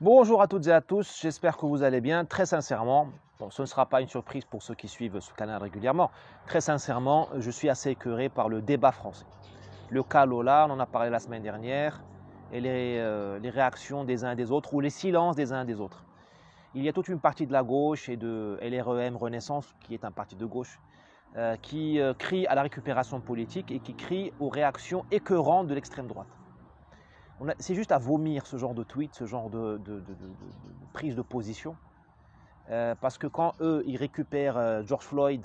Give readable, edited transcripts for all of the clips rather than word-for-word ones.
Bonjour à toutes et à tous, j'espère que vous allez bien. Très sincèrement, bon, ce ne sera pas une surprise pour ceux qui suivent ce canal régulièrement. Très sincèrement, je suis assez écœuré par le débat français. Le cas Lola, on en a parlé la semaine dernière, et les réactions des uns et des autres, ou les silences des uns et des autres. Il y a toute une partie de la gauche et de LREM Renaissance, qui est un parti de gauche, qui crie à la récupération politique et qui crie aux réactions écœurantes de l'extrême droite. C'est juste à vomir ce genre de tweet, ce genre de prise de position. Parce que quand eux, ils récupèrent George Floyd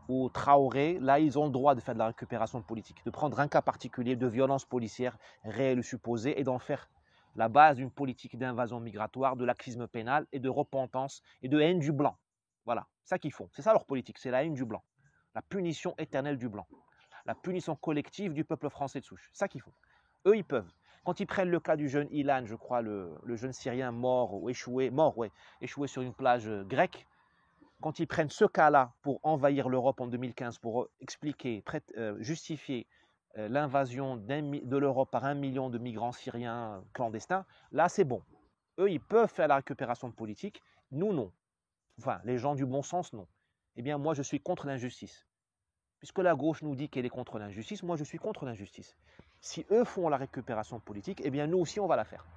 ou Traoré, là, ils ont le droit de faire de la récupération politique, de prendre un cas particulier de violence policière réelle ou supposée et d'en faire la base d'une politique d'invasion migratoire, de laxisme pénal et de repentance et de haine du blanc. Voilà, c'est ça qu'ils font. C'est ça leur politique, c'est la haine du blanc. La punition éternelle du blanc. La punition collective du peuple français de souche. C'est ça qu'ils font. Eux, ils peuvent. Quand ils prennent le cas du jeune Ilan, je crois, le jeune Syrien mort ou échoué sur une plage grecque, quand ils prennent ce cas-là pour envahir l'Europe en 2015, pour expliquer, justifier l'invasion de l'Europe par 1 million de migrants syriens clandestins, là c'est bon. Eux, ils peuvent faire la récupération politique, nous non. Enfin, les gens du bon sens, non. Eh bien, moi, je suis contre l'injustice. Puisque la gauche nous dit qu'elle est contre l'injustice, moi je suis contre l'injustice. Si eux font la récupération politique, eh bien nous aussi on va la faire.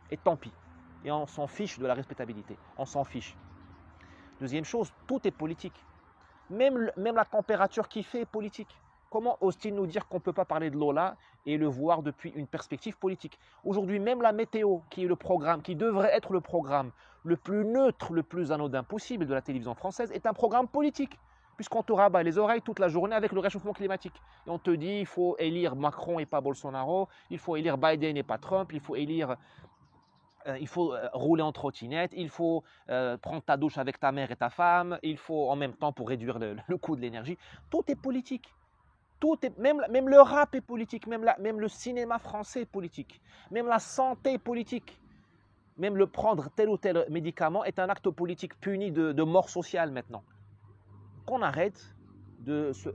Et tant pis. Et on s'en fiche de la respectabilité. On s'en fiche. Deuxième chose, tout est politique. Même la température qui fait est politique. Comment ose-t-il nous dire qu'on ne peut pas parler de Lola et le voir depuis une perspective politique? Aujourd'hui, même la météo, qui est le programme, qui devrait être le programme le plus neutre, le plus anodin possible de la télévision française, est un programme politique. Puisqu'on te rabat les oreilles toute la journée avec le réchauffement climatique. Et on te dit il faut élire Macron et pas Bolsonaro, il faut élire Biden et pas Trump, il faut rouler en trottinette, il faut prendre ta douche avec ta mère et ta femme, il faut en même temps pour réduire le coût de l'énergie. Tout est politique. Même le rap est politique, même le cinéma français est politique, même la santé est politique. Même le prendre tel ou tel médicament est un acte politique puni de mort sociale maintenant. Qu'on arrête de se...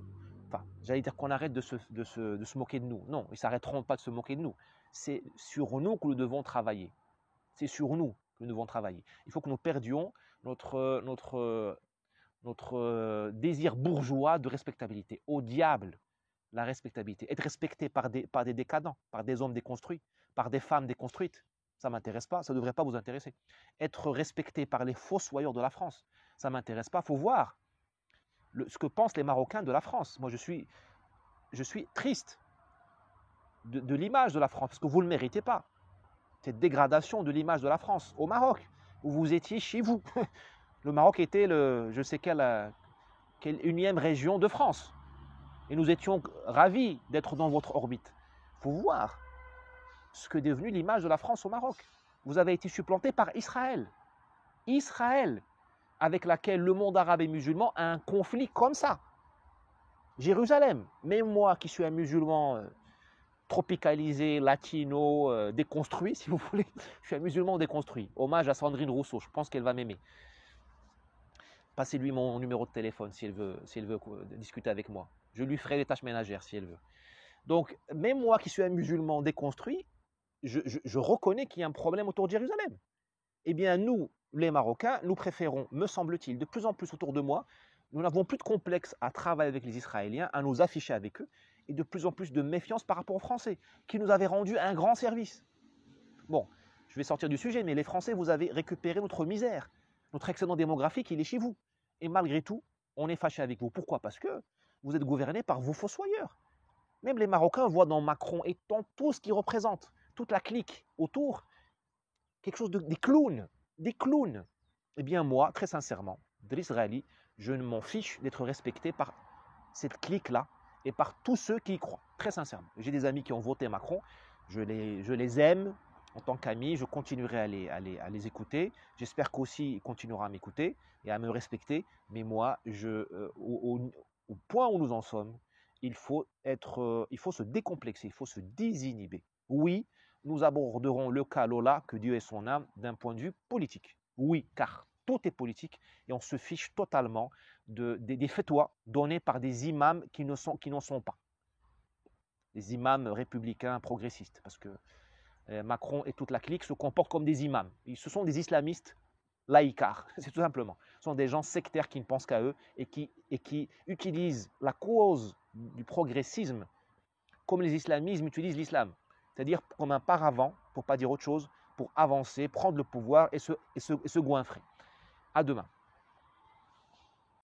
Enfin, j'allais dire qu'on arrête de se moquer de nous. Non, ils ne s'arrêteront pas de se moquer de nous. C'est sur nous que nous devons travailler. C'est sur nous que nous devons travailler. Il faut que nous perdions notre désir bourgeois de respectabilité. Au diable, la respectabilité. Être respecté par des décadents, par des hommes déconstruits, par des femmes déconstruites, ça ne m'intéresse pas, ça ne devrait pas vous intéresser. Être respecté par les fossoyeurs de la France, ça ne m'intéresse pas. Il faut voir ce que pensent les Marocains de la France. Moi, je suis triste de l'image de la France, parce que vous ne le méritez pas. Cette dégradation de l'image de la France au Maroc, où vous étiez chez vous. Le Maroc était je sais quelle unième région de France. Et nous étions ravis d'être dans votre orbite. Il faut voir ce que est devenu l'image de la France au Maroc. Vous avez été supplanté par Israël. Israël, avec laquelle le monde arabe et musulman a un conflit comme ça. Jérusalem, même moi qui suis un musulman tropicalisé, latino, déconstruit, si vous voulez, je suis un musulman déconstruit. Hommage à Sandrine Rousseau, je pense qu'elle va m'aimer. Passez-lui mon numéro de téléphone si elle veut discuter avec moi. Je lui ferai les tâches ménagères si elle veut. Donc, même moi qui suis un musulman déconstruit, je reconnais qu'il y a un problème autour de Jérusalem. Eh bien, nous, les Marocains, nous préférons, me semble-t-il, de plus en plus autour de moi, nous n'avons plus de complexe à travailler avec les Israéliens, à nous afficher avec eux, et de plus en plus de méfiance par rapport aux Français, qui nous avaient rendu un grand service. Bon, je vais sortir du sujet, mais les Français, vous avez récupéré notre misère. Notre excédent démographique, il est chez vous. Et malgré tout, on est fâché avec vous. Pourquoi? Parce que vous êtes gouverné par vos fossoyeurs. Même les Marocains voient dans Macron et dans tout ce qu'il représente, toute la clique autour, quelque chose des clowns. Des clowns. Eh bien moi, très sincèrement, Driss Ghali, je ne m'en fiche d'être respecté par cette clique-là et par tous ceux qui y croient, très sincèrement. J'ai des amis qui ont voté Macron, je les aime en tant qu'amis, je continuerai à les écouter. J'espère qu'aussi ils continueront à m'écouter et à me respecter. Mais moi, au point où nous en sommes, il faut se décomplexer, il faut se désinhiber. Oui, nous aborderons le cas Lola, que Dieu ait son âme, d'un point de vue politique. Oui, car tout est politique et on se fiche totalement des fatwas donnés par des imams qui n'en sont pas. Des imams républicains progressistes. Parce que Macron et toute la clique se comportent comme des imams. Ce sont des islamistes laïcards, c'est tout simplement. Ce sont des gens sectaires qui ne pensent qu'à eux et qui utilisent la cause du progressisme comme les islamismes utilisent l'islam, c'est-à-dire comme un paravent, pour ne pas dire autre chose, pour avancer, prendre le pouvoir et se goinfrer. À demain.